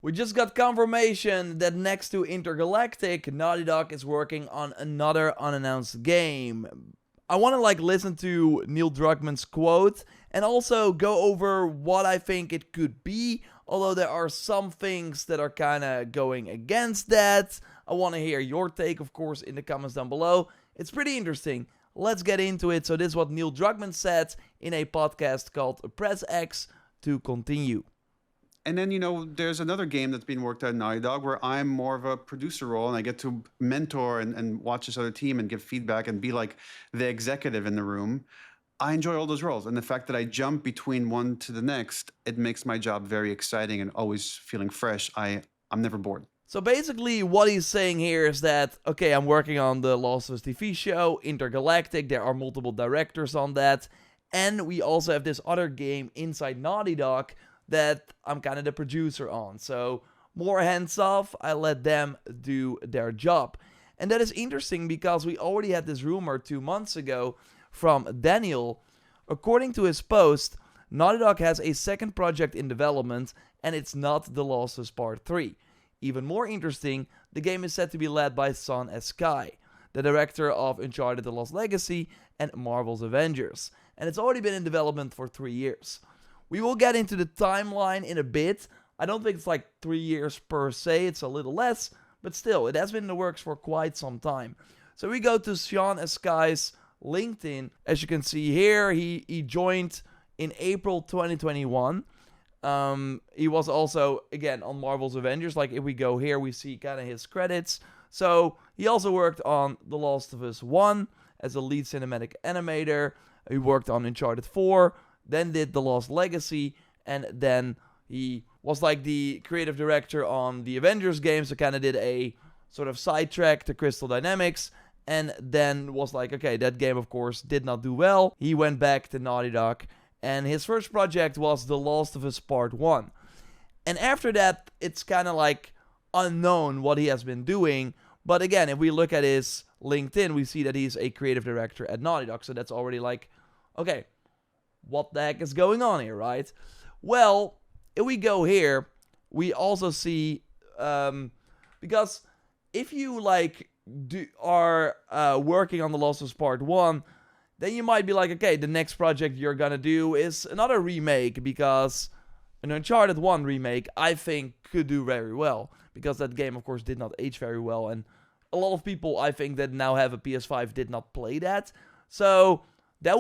We just got confirmation that next to Intergalactic, Naughty Dog is working on another unannounced game. I want to listen to Neil Druckmann's quote and also go over what I think it could be, although there are some things that are kind of going against that. I want to hear your take, of course, in the comments down below. It's pretty interesting. Let's get into it. So this is what Neil Druckmann said in a podcast called Press X to continue. And then, there's another game that's being worked at Naughty Dog where I'm more of a producer role and I get to mentor and watch this other team and give feedback and be like the executive in the room. I enjoy all those roles. And the fact that I jump between one to the next, it makes my job very exciting and always feeling fresh. I'm never bored. So basically what he's saying here is that, okay, I'm working on the Last of Us TV show, Intergalactic, there are multiple directors on that, and we also have this other game inside Naughty Dog that I'm kind of the producer on. So more hands off, I let them do their job. And that is interesting because we already had this rumor 2 months ago from Daniel. According to his post, Naughty Dog has a second project in development and it's not The Last of Us Part 3. Even more interesting, the game is said to be led by Sean Askai, the director of Uncharted The Lost Legacy and Marvel's Avengers. And it's already been in development for 3 years. We will get into the timeline in a bit. I don't think it's 3 years per se, it's a little less, but still, it has been in the works for quite some time. So we go to Sean Askai's LinkedIn. As you can see here, he joined in April 2021. He was also, again, on Marvel's Avengers. If we go here, we see kind of his credits. So he also worked on The Last of Us 1 as a lead cinematic animator. He worked on Uncharted 4. Then did The Lost Legacy, and then he was the creative director on the Avengers game, so kind of did a sort of sidetrack to Crystal Dynamics, and then was okay, that game of course did not do well. He went back to Naughty Dog, and his first project was The Last of Us Part 1. And after that, it's kind of unknown what he has been doing, but again, if we look at his LinkedIn, we see that he's a creative director at Naughty Dog, so that's already okay, what the heck is going on here, right? Well, if we go here, we also see, because if you are working on The Last of Us Part 1, then you might be okay, the next project you're gonna do is another remake, because an Uncharted 1 remake, I think, could do very well, because that game, of course, did not age very well, and a lot of people, I think, that now have a PS5 did not play that, so that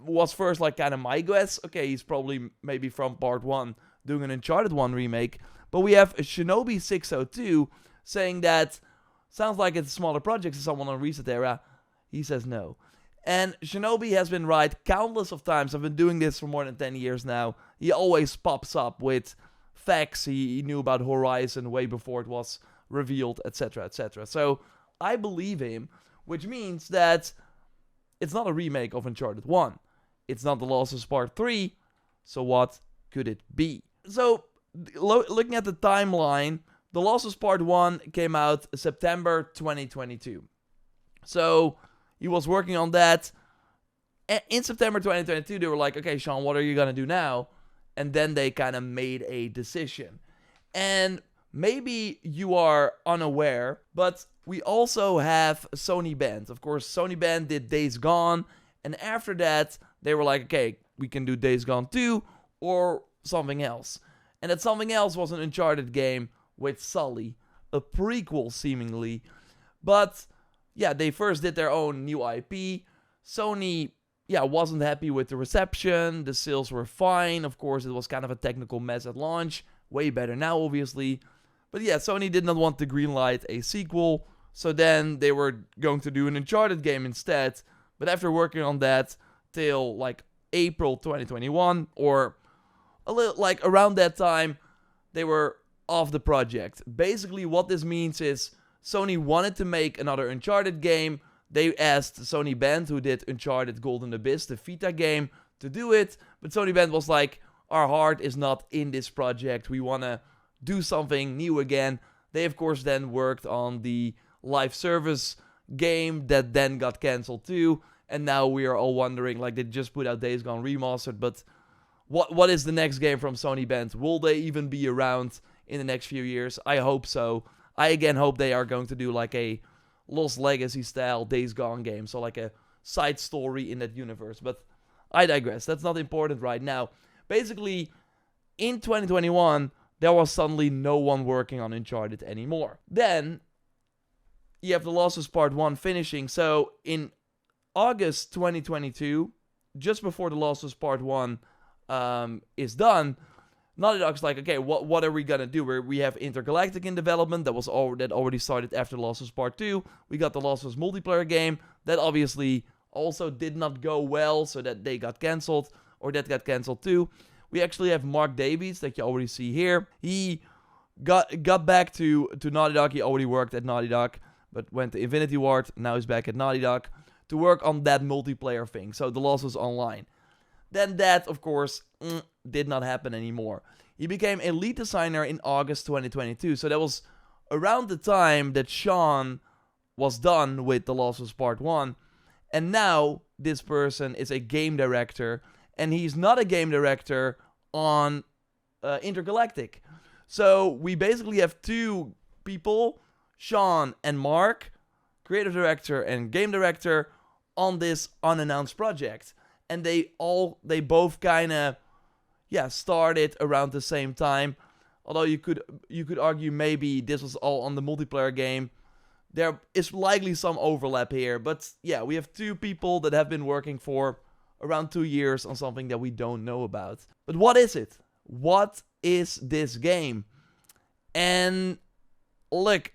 was first kind of my guess. Okay, he's probably maybe from Part 1 doing an Uncharted 1 remake. But we have Shinobi602 saying that sounds like it's a smaller project to someone on Reset Era. He says no. And Shinobi has been right countless of times. I've been doing this for more than 10 years now. He always pops up with facts he knew about Horizon way before it was revealed, etc., etc. So I believe him, which means that it's not a remake of Uncharted 1. It's not The Last of Us Part 3. So what could it be? So, looking at the timeline, The Last of Us Part 1 came out September 2022. So, he was working on that. In September 2022, they were okay, Sean, what are you going to do now? And then they kind of made a decision. And maybe you are unaware, but we also have Sony Band. Of course, Sony Band did Days Gone, and after that, they were okay, we can do Days Gone 2 or something else. And that something else was an Uncharted game with Sully, a prequel seemingly. But yeah, they first did their own new IP. Sony, wasn't happy with the reception. The sales were fine. Of course, it was kind of a technical mess at launch. Way better now, obviously. But yeah, Sony did not want to greenlight a sequel, so then they were going to do an Uncharted game instead. But after working on that till April 2021, or a little around that time, they were off the project. Basically, what this means is Sony wanted to make another Uncharted game. They asked Sony Band, who did Uncharted Golden Abyss, the Vita game, to do it. But Sony Band was our heart is not in this project. We want to do something new again. They, of course, then worked on the live service game that then got cancelled too. And now we are all wondering, they just put out Days Gone Remastered, but what is the next game from Sony Band? Will they even be around in the next few years. I hope so. I again hope they are going to do like a Lost Legacy style Days Gone game, so like a side story in that universe. But I digress. That's not important right now. Basically, in 2021, there was suddenly no one working on Uncharted anymore. Then you have The Last of Us Part 1 finishing. So in August 2022, just before The Last of Us Part 1 is done, Naughty Dog's like, okay, what are we gonna do? We have Intergalactic in development that already started after The Last of Us Part 2. We got The Last of Us multiplayer game that obviously also did not go well, so that they got cancelled, or that got cancelled too. We actually have Mark Davies that you already see here. He got back to Naughty Dog. He already worked at Naughty Dog, but went to Infinity Ward. Now he's back at Naughty Dog to work on that multiplayer thing. So The Last of Us Online. Then that, of course, did not happen anymore. He became a lead designer in August 2022. So that was around the time that Sean was done with The Last of Us Part 1. And now this person is a game director. And he's not a game director on Intergalactic. So we basically have two people, Sean and Mark, creative director and game director, on this unannounced project. And they both kind of, started around the same time. Although you could argue maybe this was all on the multiplayer game. There is likely some overlap here. But yeah, we have two people that have been working for around 2 years on something that we don't know about. But what is it? What is this game? And look,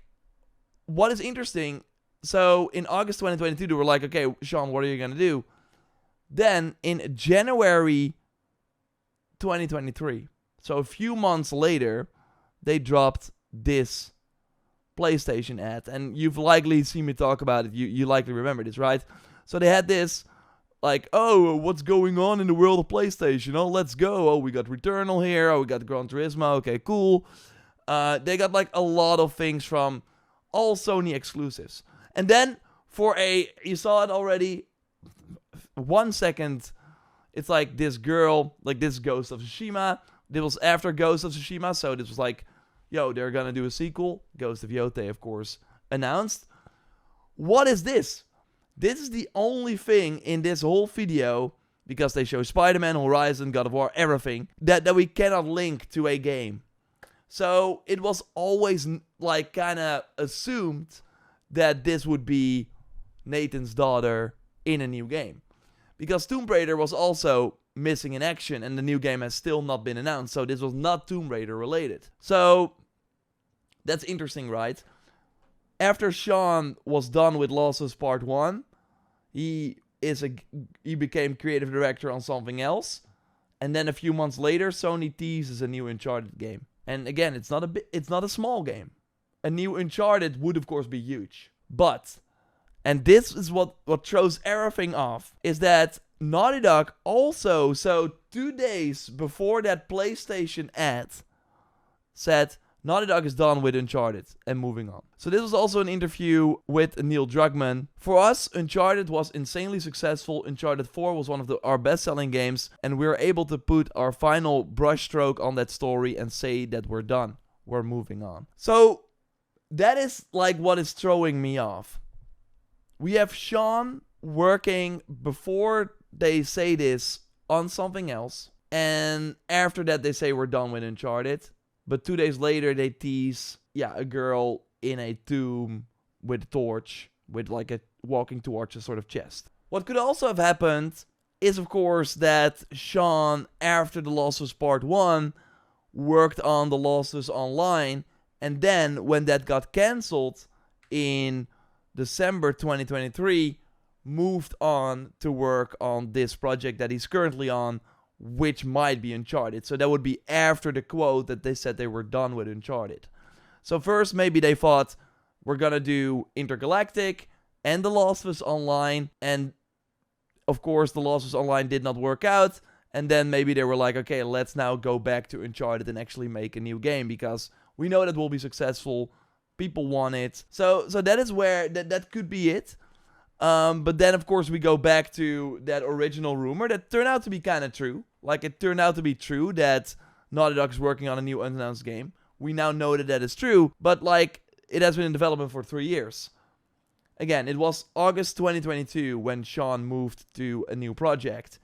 what is interesting, so in August 2022, they were like, okay, Sean, what are you going to do? Then in January 2023, so a few months later, they dropped this PlayStation ad. And you've likely seen me talk about it. You likely remember this, right? So they had this, like, oh, what's going on in the world of PlayStation? Oh, let's go. Oh, we got Returnal here. Oh, we got Gran Turismo. Okay, cool. They got like a lot of things from all Sony exclusives. And then you saw it already, 1 second, it's like this girl, like this Ghost of Tsushima. This was after Ghost of Tsushima, so this was like, yo, they're gonna do a sequel. Ghost of Yotei, of course, announced. What is this? This is the only thing in this whole video, because they show Spider-Man, Horizon, God of War, everything, that we cannot link to a game. So it was always like kind of assumed that this would be Nathan's daughter in a new game. Because Tomb Raider was also missing in action and the new game has still not been announced. So this was not Tomb Raider related. So that's interesting, right? After Sean was done with Last of Us Part 1, he became creative director on something else. And then a few months later, Sony teases a new Uncharted game. And again, it's not a small game. A new Uncharted would of course be huge. But, and this is what throws everything off, is that Naughty Dog also, so 2 days before that PlayStation ad, said Naughty Dog is done with Uncharted and moving on. So this was also an interview with Neil Druckmann. For us, Uncharted was insanely successful. Uncharted 4 was one of our best-selling games, and we were able to put our final brushstroke on that story and say that we're done. We're moving on. So that is like what is throwing me off. We have Sean working before they say this on something else, and after that they say we're done with Uncharted. But 2 days later, they tease, a girl in a tomb with a torch, with like a walking towards a sort of chest. What could also have happened is, of course, that Sean, after The Last of Us Part 1, worked on The Last of Us Online, and then when that got cancelled in December 2023, moved on to work on this project that he's currently on, which might be Uncharted. So that would be after the quote that they said they were done with Uncharted. So first, maybe they thought, we're gonna do Intergalactic and The Last of Us Online, and of course The Last of Us Online did not work out, and then maybe they were like, okay, let's now go back to Uncharted and actually make a new game, because we know that will be successful, people want it. So that is where, that could be it. But then, of course, we go back to that original rumor that turned out to be kind of true. Like, it turned out to be true that Naughty Dog is working on a new unannounced game, we now know that that is true, but like, it has been in development for 3 years. Again, it was August 2022 when Sean moved to a new project,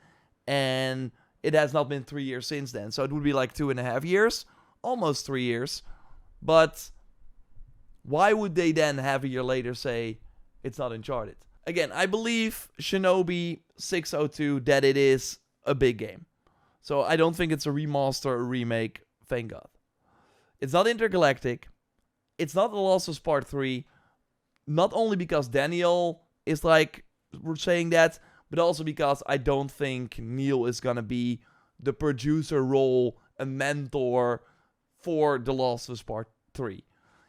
and it has not been 3 years since then, so it would be like 2.5 years, almost 3 years, but why would they then have a year later say it's not Uncharted? Again, I believe Shinobi 602 that it is a big game. So I don't think it's a remaster or a remake, thank God. It's not intergalactic. It's not The Last of Us Part 3. Not only because Daniel is like saying that, but also because I don't think Neil is gonna be the producer role, a mentor for The Last of Us Part 3.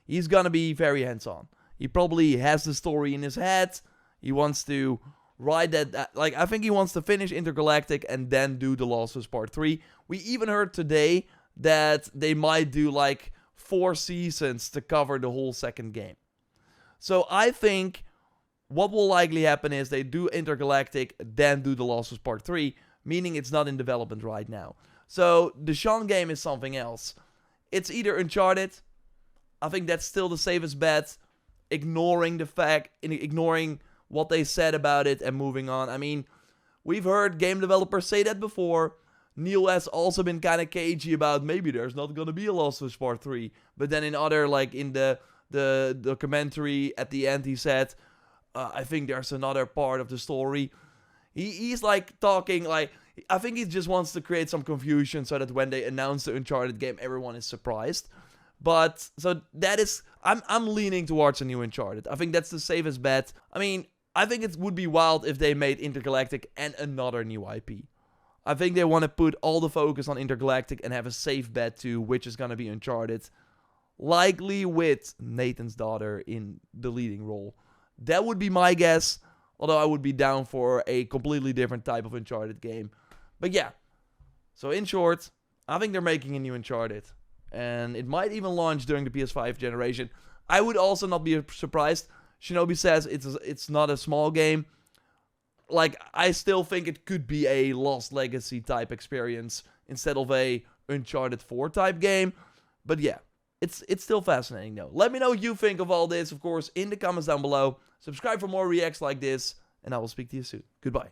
He's gonna be very hands-on. He probably has the story in his head. He wants to write that. Like, I think he wants to finish Intergalactic and then do The Last of Us Part 3. We even heard today that they might do like 4 seasons to cover the whole second game. So I think what will likely happen is they do Intergalactic, then do The Last of Us Part 3, meaning it's not in development right now. So the Sean game is something else. It's either Uncharted. I think that's still the safest bet. Ignoring what they said about it and moving on. I mean, we've heard game developers say that before. Neil has also been kind of cagey about maybe there's not going to be a Last of Us Part 3. But then in other, like in the documentary at the end, he said, I think there's another part of the story. He's like talking like, I think he just wants to create some confusion so that when they announce the Uncharted game, everyone is surprised. But, so that is, I'm leaning towards a new Uncharted. I think that's the safest bet. I mean, I think it would be wild if they made Intergalactic and another new IP. I think they want to put all the focus on Intergalactic and have a safe bet to which is going to be Uncharted. Likely with Nathan's daughter in the leading role. That would be my guess. Although I would be down for a completely different type of Uncharted game. But yeah. So in short, I think they're making a new Uncharted. And it might even launch during the PS5 generation. I would also not be surprised. Shinobi says it's not a small game. Like, I still think it could be a Lost Legacy type experience instead of a Uncharted 4 type game. But yeah, it's still fascinating though. Let me know what you think of all this, of course, in the comments down below. Subscribe for more reacts like this, and I will speak to you soon. Goodbye.